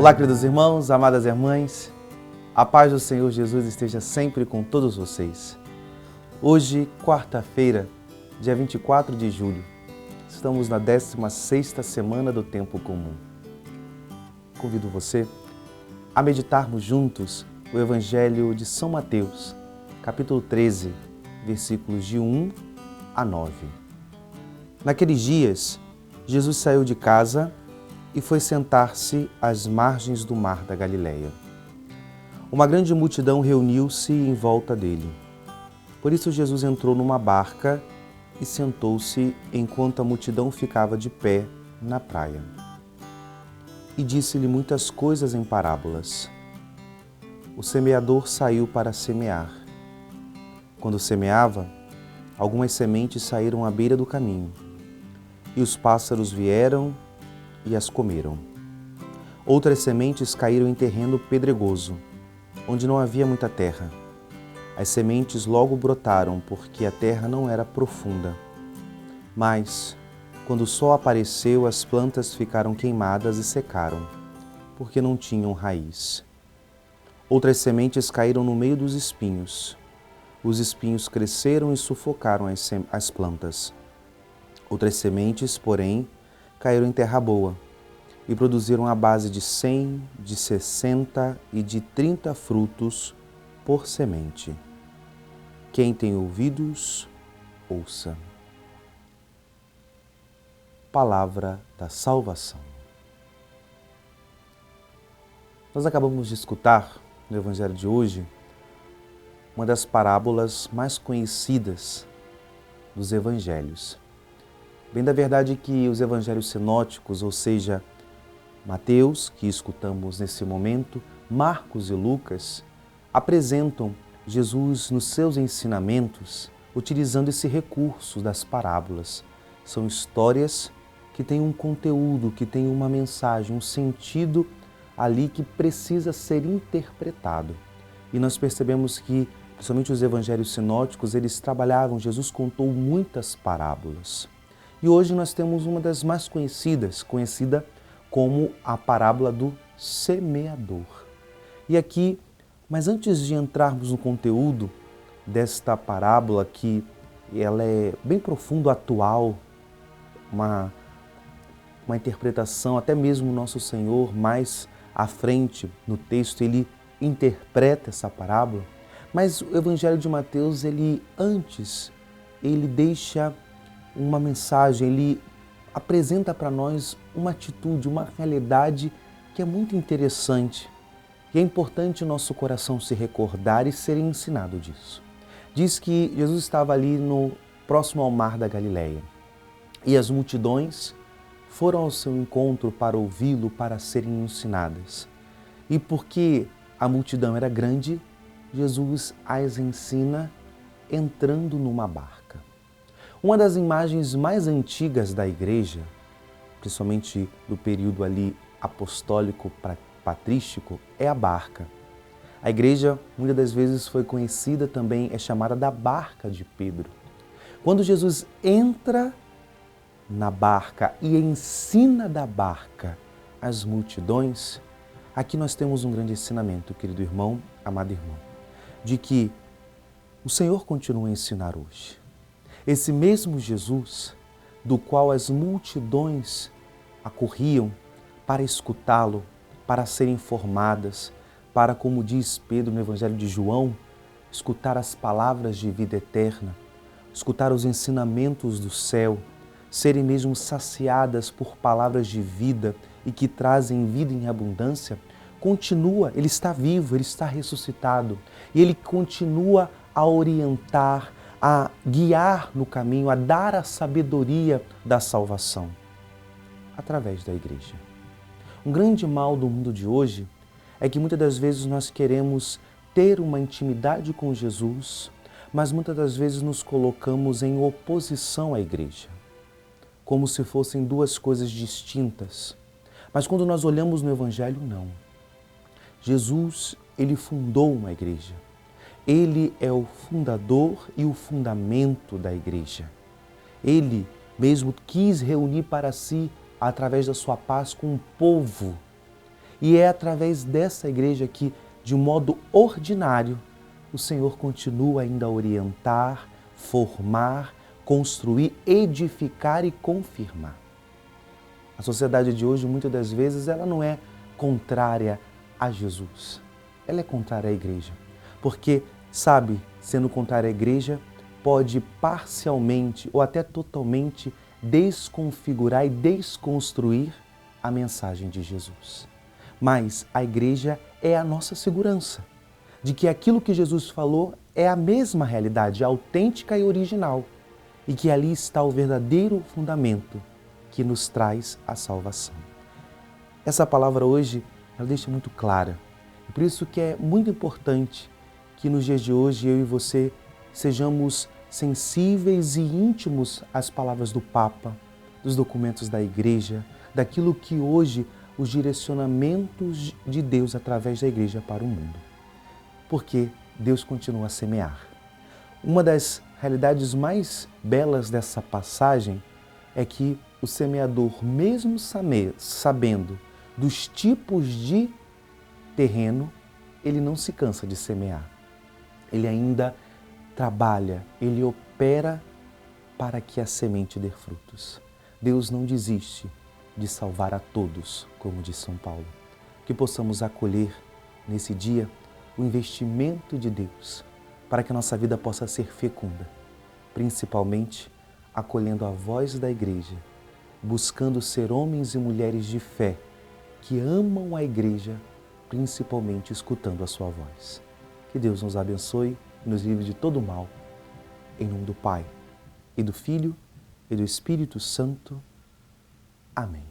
Olá, queridos irmãos, amadas irmãs, a paz do Senhor Jesus esteja sempre com todos vocês. Hoje, quarta-feira, dia 24 de julho, estamos na 16ª semana do Tempo Comum. Convido você a meditarmos juntos o Evangelho de São Mateus, capítulo 13, versículos de 1 a 9. Naqueles dias, Jesus saiu de casa e foi sentar-se às margens do mar da Galileia. Uma grande multidão reuniu-se em volta dele. Por isso Jesus entrou numa barca e sentou-se enquanto a multidão ficava de pé na praia. E disse-lhe muitas coisas em parábolas. O semeador saiu para semear. Quando semeava, algumas sementes saíram à beira do caminho, e os pássaros vieram e as comeram. Outras sementes caíram em terreno pedregoso, onde não havia muita terra. As sementes logo brotaram, porque a terra não era profunda. Mas, quando o sol apareceu, as plantas ficaram queimadas e secaram, porque não tinham raiz. Outras sementes caíram no meio dos espinhos. Os espinhos cresceram e sufocaram as plantas. Outras sementes, porém, caíram em terra boa e produziram a base de 100, de 60 e de 30 frutos por semente. Quem tem ouvidos, ouça. Palavra da salvação. Nós acabamos de escutar no Evangelho de hoje uma das parábolas mais conhecidas dos Evangelhos. Bem da verdade que os Evangelhos sinóticos, ou seja, Mateus, que escutamos nesse momento, Marcos e Lucas, apresentam Jesus nos seus ensinamentos utilizando esse recurso das parábolas. São histórias que têm um conteúdo, que têm uma mensagem, um sentido ali que precisa ser interpretado. E nós percebemos que, principalmente os Evangelhos sinóticos, eles trabalhavam, Jesus contou muitas parábolas. E hoje nós temos uma das mais conhecidas, conhecida como a parábola do semeador. E aqui, mas antes de entrarmos no conteúdo desta parábola, que ela é bem profundo, atual, uma interpretação, até mesmo o nosso Senhor mais à frente no texto, ele interpreta essa parábola, mas o Evangelho de Mateus, ele deixa uma mensagem, ele apresenta para nós uma atitude, uma realidade que é muito interessante. E é importante o nosso coração se recordar e ser ensinado disso. Diz que Jesus estava ali próximo ao mar da Galileia e as multidões foram ao seu encontro para ouvi-lo, para serem ensinadas. E porque a multidão era grande, Jesus as ensina entrando numa barca. Uma das imagens mais antigas da igreja, principalmente do período ali apostólico patrístico, é a barca. A igreja, muitas das vezes, foi conhecida também, é chamada da barca de Pedro. Quando Jesus entra na barca e ensina da barca as multidões, aqui nós temos um grande ensinamento, querido irmão, amado irmão, de que o Senhor continua a ensinar hoje. Esse mesmo Jesus, do qual as multidões acorriam para escutá-lo, para serem formadas, para, como diz Pedro no Evangelho de João, escutar as palavras de vida eterna, escutar os ensinamentos do céu, serem mesmo saciadas por palavras de vida e que trazem vida em abundância, continua, ele está vivo, ele está ressuscitado e ele continua a orientar, a guiar no caminho, a dar a sabedoria da salvação através da igreja. Um grande mal do mundo de hoje é que muitas das vezes nós queremos ter uma intimidade com Jesus, mas muitas das vezes nos colocamos em oposição à igreja, como se fossem duas coisas distintas. Mas quando nós olhamos no Evangelho, não. Jesus, ele fundou uma igreja. Ele é o fundador e o fundamento da igreja. Ele mesmo quis reunir para si, através da sua paz, com um povo E é através dessa igreja que, de um modo ordinário, o Senhor continua ainda a orientar, formar, construir, edificar e confirmar. A sociedade de hoje, muitas das vezes, ela não é contrária a Jesus. Ela é contrária à igreja. Porque, sabe, sendo contrária à igreja, pode parcialmente ou até totalmente desconfigurar e desconstruir a mensagem de Jesus. Mas a igreja é a nossa segurança de que aquilo que Jesus falou é a mesma realidade, autêntica e original, e que ali está o verdadeiro fundamento que nos traz a salvação. Essa palavra hoje, ela deixa muito clara. E por isso que é muito importante que nos dias de hoje eu e você sejamos sensíveis e íntimos às palavras do Papa, dos documentos da Igreja, daquilo que hoje os direcionamentos de Deus através da Igreja para o mundo. Porque Deus continua a semear. Uma das realidades mais belas dessa passagem é que o semeador, mesmo sabendo dos tipos de terreno, ele não se cansa de semear. Ele ainda trabalha, ele opera para que a semente dê frutos. Deus não desiste de salvar a todos, como diz São Paulo. Que possamos acolher nesse dia o investimento de Deus para que a nossa vida possa ser fecunda, principalmente acolhendo a voz da Igreja, buscando ser homens e mulheres de fé que amam a Igreja, principalmente escutando a sua voz. Que Deus nos abençoe e nos livre de todo mal. Em nome do Pai, e do Filho, e do Espírito Santo. Amém.